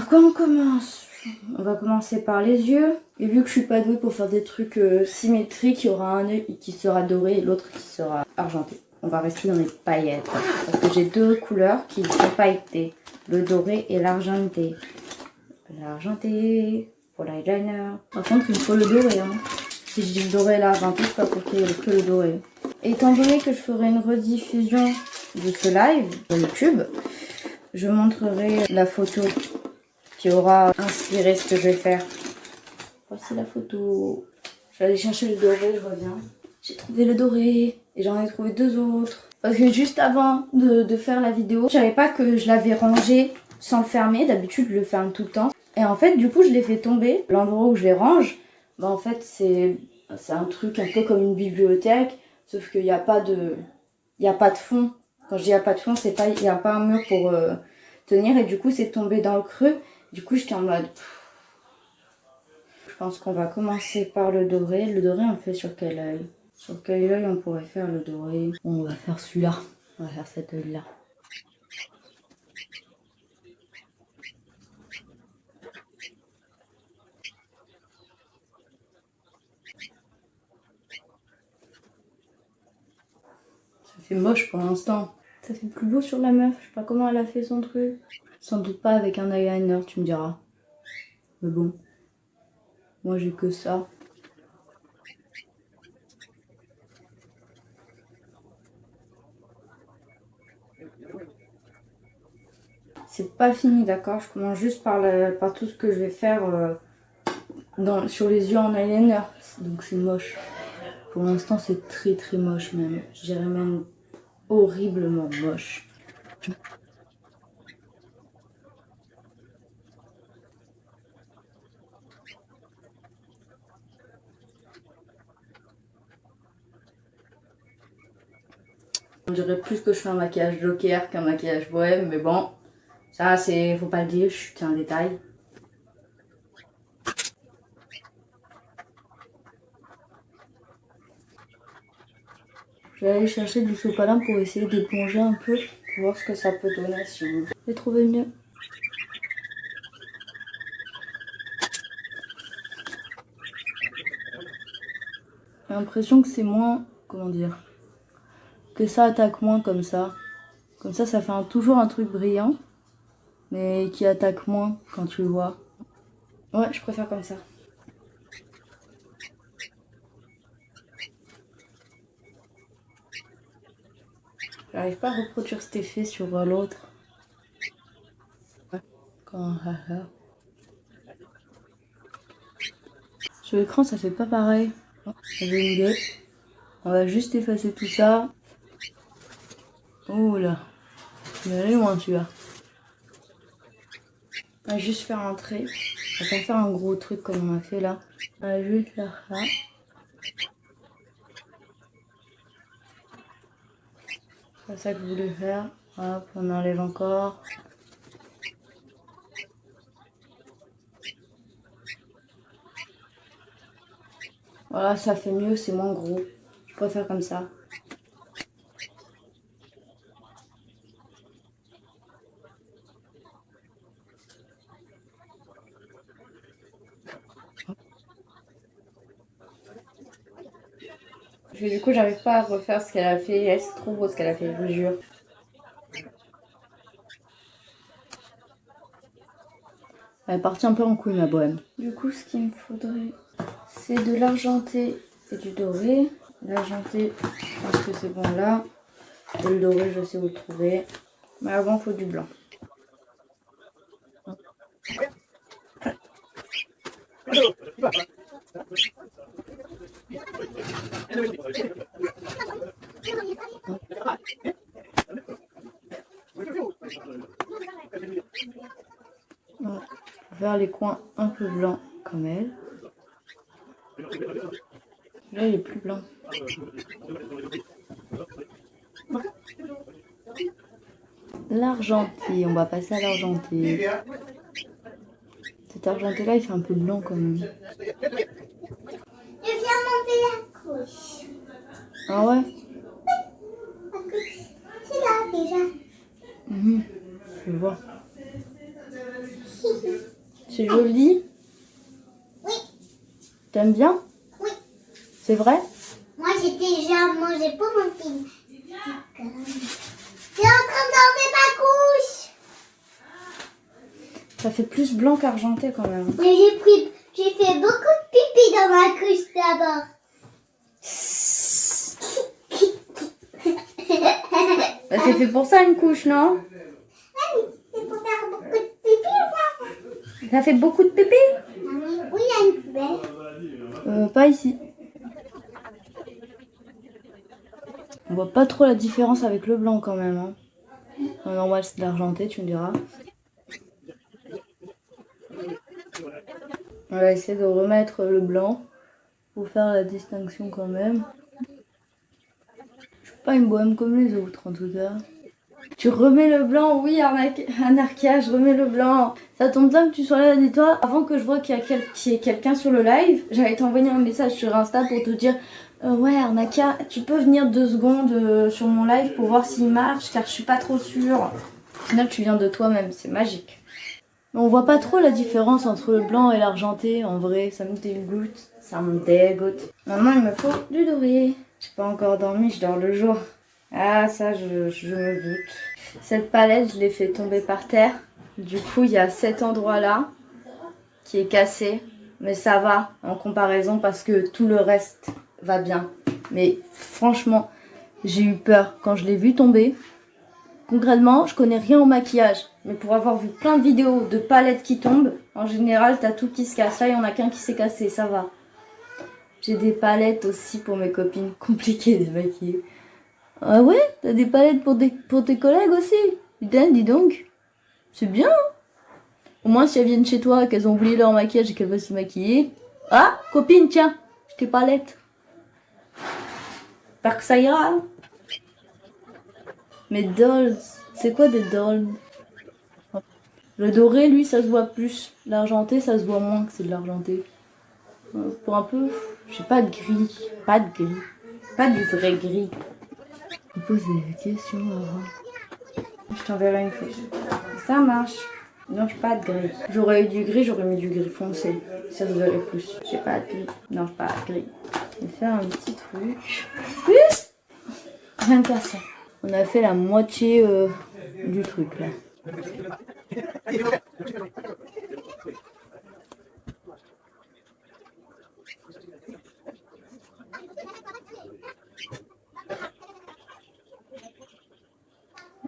Par quoi on commence? On va commencer par les yeux. Et vu que je suis pas douée pour faire des trucs symétriques, il y aura un œil qui sera doré et l'autre qui sera argenté. On va rester dans les paillettes. Parce que j'ai deux couleurs qui sont pailletées. Le doré et l'argenté. L'argenté pour l'eyeliner. Par contre, il faut le doré. Hein. Si je dis le doré et l'argenté, c'est pas pour qu'il y ait que le doré. Étant donné que je ferai une rediffusion de ce live sur YouTube, je montrerai la photo qui aura inspiré ce que je vais faire. Voici la photo. Je vais aller chercher le doré, je reviens. J'ai trouvé le doré et j'en ai trouvé deux autres. Parce que juste avant de faire la vidéo, je savais pas que je l'avais rangé sans le fermer. D'habitude, je le ferme tout le temps. Et en fait, du coup, je l'ai fait tomber. L'endroit où je les range, bah en fait, c'est un truc un peu comme une bibliothèque. Sauf qu'il n'y a pas de... Il n'y a pas de fond. Quand je dis il n'y a pas de fond, c'est pas... Il n'y a pas un mur pour tenir. Et du coup, c'est tombé dans le creux. Du coup, j'étais en mode... Je pense qu'on va commencer par le doré. Le doré, on le fait sur quel œil? Sur quel œil on pourrait faire le doré? Bon, on va faire celui-là. On va faire cet œil-là. Ça fait moche pour l'instant. Ça fait plus beau sur la meuf. Je sais pas comment elle a fait son truc. Sans doute pas avec un eyeliner, tu me diras. Mais bon. Moi, j'ai que ça. C'est pas fini, d'accord? Je commence juste par tout ce que je vais faire sur les yeux en eyeliner. Donc c'est moche. Pour l'instant, c'est très très moche même. Je dirais même horriblement moche. On dirait plus que je fais un maquillage joker qu'un maquillage bohème, mais bon, ça c'est, faut pas le dire, c'est un détail. Je vais aller chercher du sopalin pour essayer d'éponger un peu, pour voir ce que ça peut donner si on peut trouver mieux. J'ai l'impression que c'est moins, comment dire, que ça attaque moins comme ça. Comme ça fait toujours un truc brillant, mais qui attaque moins quand tu le vois. Ouais, je préfère comme ça. J'arrive pas à reproduire cet effet sur l'autre. Sur l'écran, ça fait pas pareil. J'ai une idée. On va juste effacer tout ça. Oh là, il est loin celui-là. On va juste faire un trait. On va pas faire un gros truc comme on a fait là. On va juste faire ça. C'est ça que je voulais faire. Hop, on enlève encore. Voilà, ça fait mieux, c'est moins gros. Je préfère comme ça. Du coup, j'arrive pas à refaire ce qu'elle a fait. Elle, c'est trop beau ce qu'elle a fait, je vous jure. Elle est partie un peu en couille, ma bohème. Du coup, ce qu'il me faudrait, c'est de l'argenté et du doré. L'argenté, je pense que c'est bon là. Et le doré, je sais où le trouver. Mais avant, il faut du blanc. On va faire les coins un peu blancs comme elle. Là, il est plus blanc. L'argenté, on va passer à l'argenté. Cet argenté-là, il fait un peu blanc quand même. Je viens monter la couche. Ah ouais? C'est là déjà. Je vais voir. C'est joli. Oui. T'aimes bien? Oui. C'est vrai? Moi, j'ai déjà mangé pour mon film. J'ai en train d'enlever ma couche. Ça fait plus blanc qu'argenté quand même. Mais j'ai fait beaucoup de pipi dans ma couche d'abord. Bah, c'est fait pour ça une couche, non? C'est pour faire beaucoup de pipi, ça. Ça fait beaucoup de pipi? Ah oui, oui, il y a une poubelle. Pas ici. On voit pas trop la différence avec le blanc quand même. Hein. Normal, c'est de l'argenté, tu me diras. On va essayer de remettre le blanc pour faire la distinction quand même. Je suis pas une bohème comme les autres en tout cas. Tu remets le blanc, oui Anarchia, je remets le blanc. Ça tombe bien que tu sois là, dis-toi. Avant que je vois qu'il y ait quelqu'un sur le live, j'allais t'envoyer un message sur Insta pour te dire ouais Arnakia, tu peux venir 2 secondes sur mon live pour voir s'il marche car je suis pas trop sûre. Au final tu viens de toi-même, c'est magique. Mais on voit pas trop la différence entre le blanc et l'argenté en vrai, ça me dégoûte. Ça me dégoûte. Maman il me faut du doré. J'ai pas encore dormi, je dors le jour. Ah ça je me doute. Cette palette je l'ai fait tomber par terre. Du coup il y a cet endroit là qui est cassé. Mais ça va en comparaison parce que tout le reste va bien. Mais franchement j'ai eu peur quand je l'ai vu tomber. Concrètement je connais rien au maquillage. Mais pour avoir vu plein de vidéos de palettes qui tombent, en général t'as tout qui se casse. Là il y en a qu'un qui s'est cassé, ça va. J'ai des palettes aussi pour mes copines. Compliqué de maquiller. Ah ouais? T'as des palettes pour tes collègues aussi? Putain, dis donc. C'est bien. Hein. Au moins, si elles viennent chez toi, qu'elles ont oublié leur maquillage et qu'elles veulent se maquiller. Ah, copine, tiens, j'ai tes palettes. J'espère que ça ira. Hein. Mes dolls. C'est quoi des dolls? Le doré, lui, ça se voit plus. L'argenté, ça se voit moins que c'est de l'argenté. Pour un peu, j'ai pas de gris. Pas de gris. Pas du vrai gris. Je me pose des questions, Laura. Je t'enverrai une photo. Ça marche. Non, j'ai pas de gris. J'aurais eu du gris, j'aurais mis du gris foncé. Ça se verrait plus. J'ai pas de gris. Non, j'ai pas de gris. Je vais faire un petit truc. Rien qu'à ça. On a fait la moitié du truc là.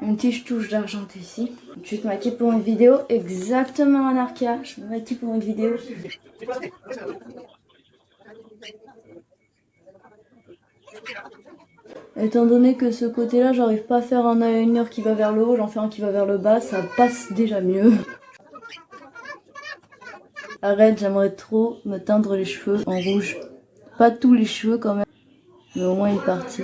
Une petite touche d'argenté ici. Je vais te maquiller pour une vidéo exactement Anarchia. Je me maquille pour une vidéo. Étant donné que ce côté-là, j'arrive pas à faire un eyeliner qui va vers le haut, j'en fais un qui va vers le bas, ça passe déjà mieux. Arrête, j'aimerais trop me teindre les cheveux en rouge. Pas tous les cheveux quand même, mais au moins une partie.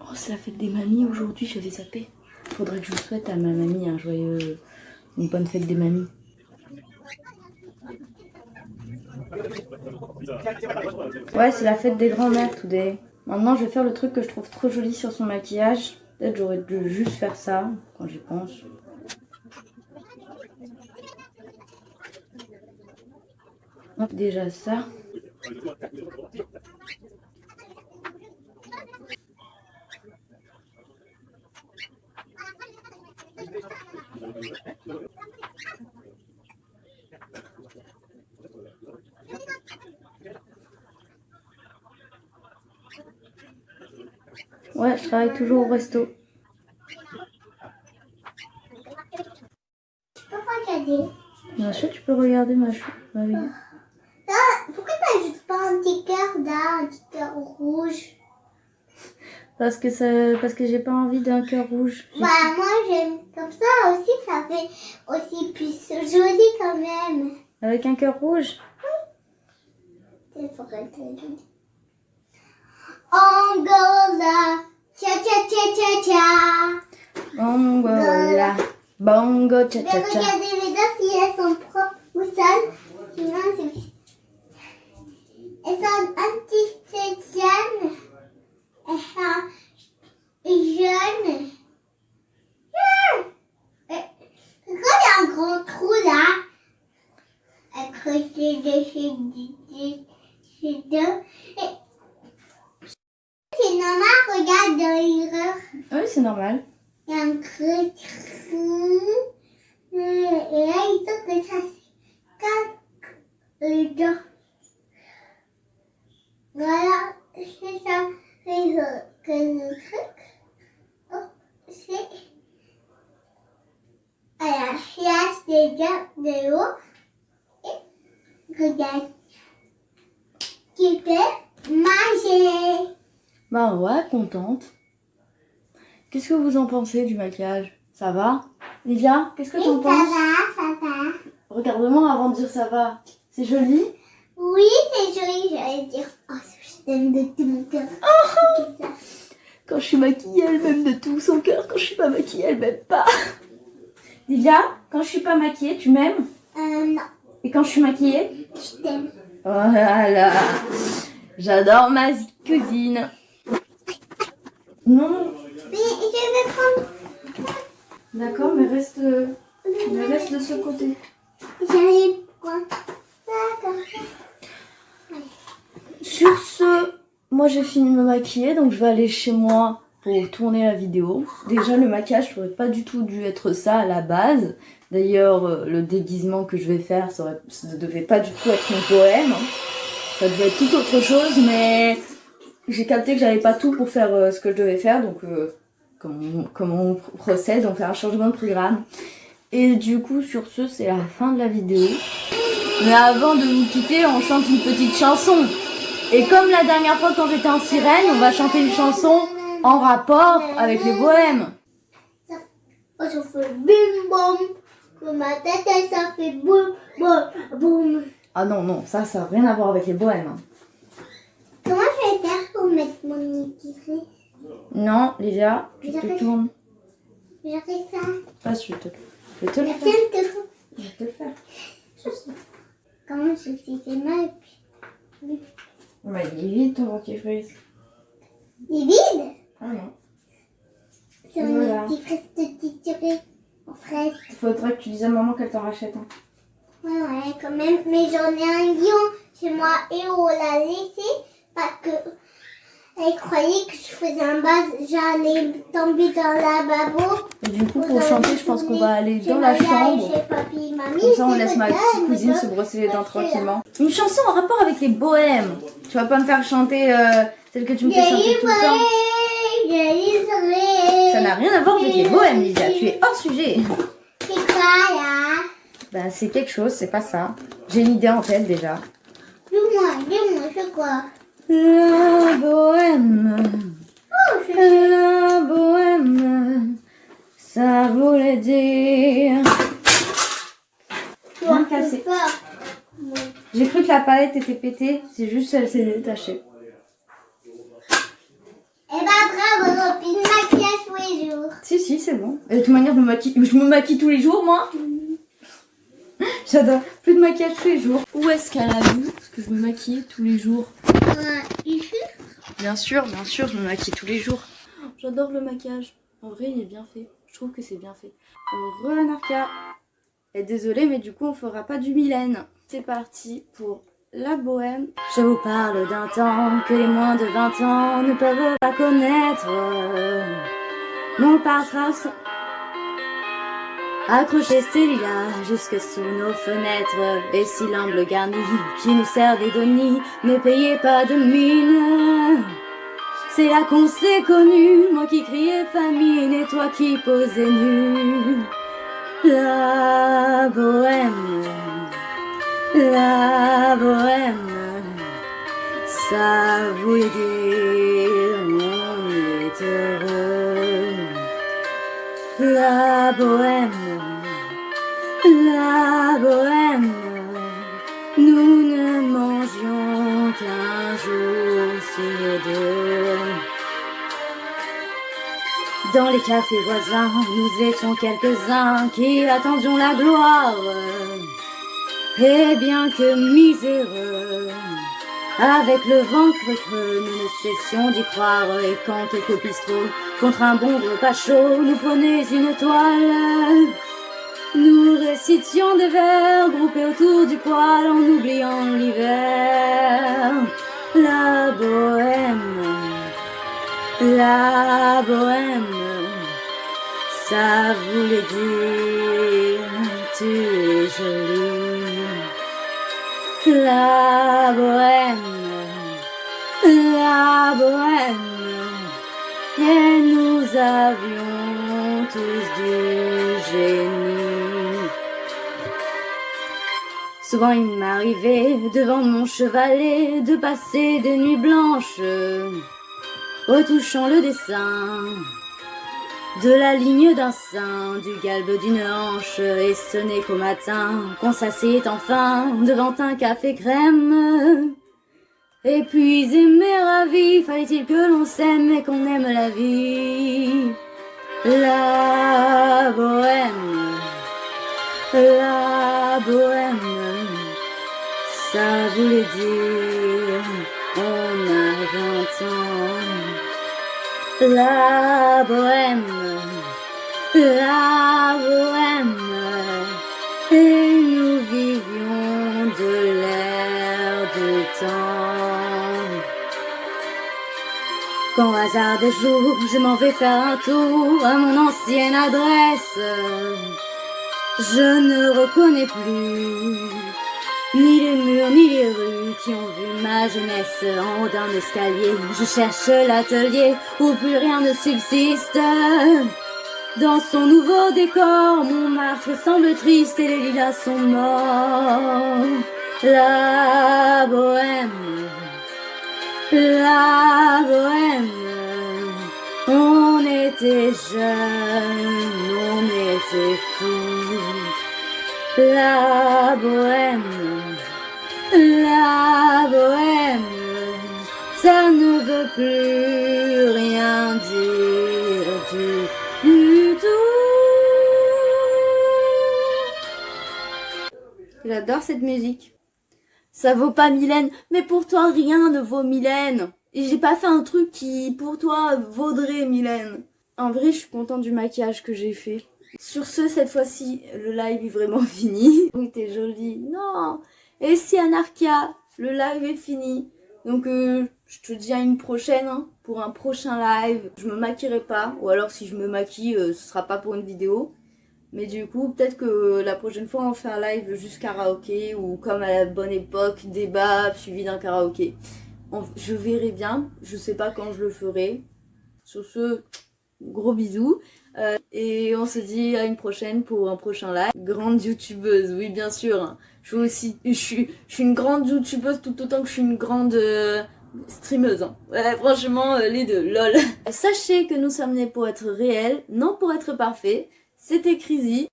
Oh, c'est la fête des mamies aujourd'hui, j'avais zappé. Faudrait que je souhaite à ma mamie un joyeux... une bonne fête des mamies. Ouais, c'est la fête des grands-mères, today. Maintenant, je vais faire le truc que je trouve trop joli sur son maquillage. Peut-être j'aurais dû juste faire ça, quand j'y pense. Hop, déjà ça. Ouais, je travaille toujours au resto. Tu peux regarder. Bien sûr, tu peux regarder ma vidéo. Pourquoi t'ajoutes pas un petit cœur là, un petit cœur rouge? Parce que j'ai pas envie d'un cœur rouge. Bah moi j'aime comme ça aussi, ça fait aussi plus joli quand même. Avec un cœur rouge? C'est vrai, c'est joli. Angola, cha cha cha cha cha. Angola, bongo cha Je vais cha cha. regarder les deux si elles sont propres ou sales. Sinon c'est... Elles sont anti-spéciales. C'est normal, regarde dans l'erreur. Oui, c'est normal. Il y a un creux. Et là, il faut que ça se casse les dents. Voilà, c'est ça. C'est que le truc. Oh, c'est. Alors, là, c'est déjà de l'eau. Et regarde. Tu peux manger. Bah ouais, contente. Qu'est-ce que vous en pensez du maquillage? Ça va? Lydia, qu'est-ce que Oui, t'en ça penses? va, ça va. Regarde-moi avant de dire ça va. C'est joli? Oui, c'est joli, j'allais dire. Oh, je t'aime de tout mon cœur. Oh. Quand je suis maquillée, elle m'aime de tout son cœur. Quand je suis pas maquillée, elle m'aime pas. Lydia, quand je suis pas maquillée, tu m'aimes? Non, Et quand je suis maquillée? je t'aime. Voilà. J'adore ma cousine. Non. Mais je vais prendre. D'accord, mais reste de ce côté. J'allais prendre ça comme ça. Sur ce, moi j'ai fini de me maquiller, donc je vais aller chez moi pour tourner la vidéo. Déjà le maquillage n'aurait pas du tout dû être ça à la base. D'ailleurs le déguisement que je vais faire, ça ne devait pas du tout être une bohème. Hein. Ça devait être tout autre chose, mais j'ai capté que j'avais pas tout pour faire ce que je devais faire, donc comme on procède, on fait un changement de programme. Et du coup sur ce, c'est la fin de la vidéo. Mais avant de vous quitter, on chante une petite chanson. Et comme la dernière fois quand j'étais en sirène, on va chanter une chanson en rapport avec les bohèmes. Oh, ça fait bim bom. Comme ma tête, ça fait boum boum boum. Ah non, non, ça n'a rien à voir avec les bohèmes. Hein. Comment je vais faire pour mettre mon épicerie? Non, Lydia, tu te tournes. Je fais ça. Pas je vais te le faire. Je vais te le faire. Comment je fais c'est mal? Bah, il est vide ton dentifrice. Il est vide? Ah non. C'est Voilà. un petit reste de tiré en fraise. Il faudrait que tu dises à maman qu'elle t'en rachète. Hein. Ouais, quand même. Mais j'en ai un lion chez moi et on l'a laissé parce que elle croyait que je faisais un bas, j'allais tomber dans la lavabo. Et du coup, pour chanter, je pense qu'on va aller dans la chambre. Comme ça, on laisse ma petite cousine se brosser les dents tranquillement. Une chanson en rapport avec les bohèmes. Tu vas pas me faire chanter celle que tu me fais chanter tout le temps. Ça n'a rien à voir avec les bohèmes, Lydia. Tu es hors sujet. C'est quoi là? Ben, c'est quelque chose, c'est pas ça. J'ai une idée en tête déjà. Dis-moi, c'est quoi? La bohème. Oh, La bohème. Ça voulait dire. Bien cassé. J'ai cru que la palette était pétée, c'est juste qu'elle s'est détachée. Eh ben bravo, puis le maquillage tous les jours. Si, c'est bon. Et de toute manière, je me maquille tous les jours, moi. J'adore. Plus de maquillage tous les jours. Où est-ce qu'elle a vu? Parce que je me maquille tous les jours. Ici? Bien sûr, je me maquille tous les jours. J'adore le maquillage. En vrai, il est bien fait. Je trouve que c'est bien fait. Renarca. Et désolée, mais du coup, on fera pas du Mylène. C'est parti pour la bohème. Je vous parle d'un temps que les moins de 20 ans ne peuvent pas connaître. Mon partrace accroché ces lilas jusque sous nos fenêtres. Et si l'amble garni qui nous sert d'égonie ne payait pas de mine, c'est là qu'on s'est connus, moi qui criais famine et toi qui posais nu. La bohème, ça voulait dire on est heureux. La bohème, nous ne mangions qu'un jour sur deux. Dans les cafés voisins, nous étions quelques-uns qui attendions la gloire. Et bien que miséreux, avec le ventre creux, nous ne cessions d'y croire. Et quand quelques bistrots, contre un bon repas chaud, nous prenaient une toile, Nous récitions des vers groupés autour du poêle en oubliant l'hiver. La bohème, ça voulait dire tu es jolie. La bohème, et nous avions tous du génie. Souvent il m'arrivait devant mon chevalet de passer des nuits blanches, retouchant le dessin de la ligne d'un sein, du galbe d'une hanche, et ce n'est qu'au matin qu'on s'assied enfin devant un café crème. Épuisé mais ravi, fallait-il que l'on s'aime et qu'on aime la vie. La bohème, ça voulait dire on a 20 ans. La bohème, et nous vivions de l'air du temps. Quand au hasard des jours, je m'en vais faire un tour à mon ancienne adresse, je ne reconnais plus ni les murs ni les rues qui ont vu ma jeunesse en haut d'un escalier. Je cherche l'atelier où plus rien ne subsiste. Dans son nouveau décor, Montmartre semble triste et les lilas sont morts. La bohème, on était jeunes, on était fous. La bohème, ça ne veut plus rien dire du tout. J'adore cette musique. Ça vaut pas Mylène, mais pour toi rien ne vaut Mylène. Et j'ai pas fait un truc qui pour toi vaudrait Mylène. En vrai, je suis contente du maquillage que j'ai fait. Sur ce, cette fois-ci, le live est vraiment fini. Oui, t'es jolie. Non. Et si Anarchia, le live est fini. Donc, je te dis à une prochaine, hein, pour un prochain live. Je me maquillerai pas. Ou alors, si je me maquille, ce sera pas pour une vidéo. Mais du coup, peut-être que la prochaine fois, on fait un live juste karaoké. Ou comme à la bonne époque, débat suivi d'un karaoké. Je verrai bien. Je sais pas quand je le ferai. Sur ce, gros bisous. Et on se dit à une prochaine pour un prochain live. Grande youtubeuse, oui bien sûr. Je suis une grande youtubeuse tout autant que je suis une grande streameuse. Hein. Ouais, franchement, les deux, lol. Sachez que nous sommes nés pour être réels, non pour être parfaits. C'était Crazy.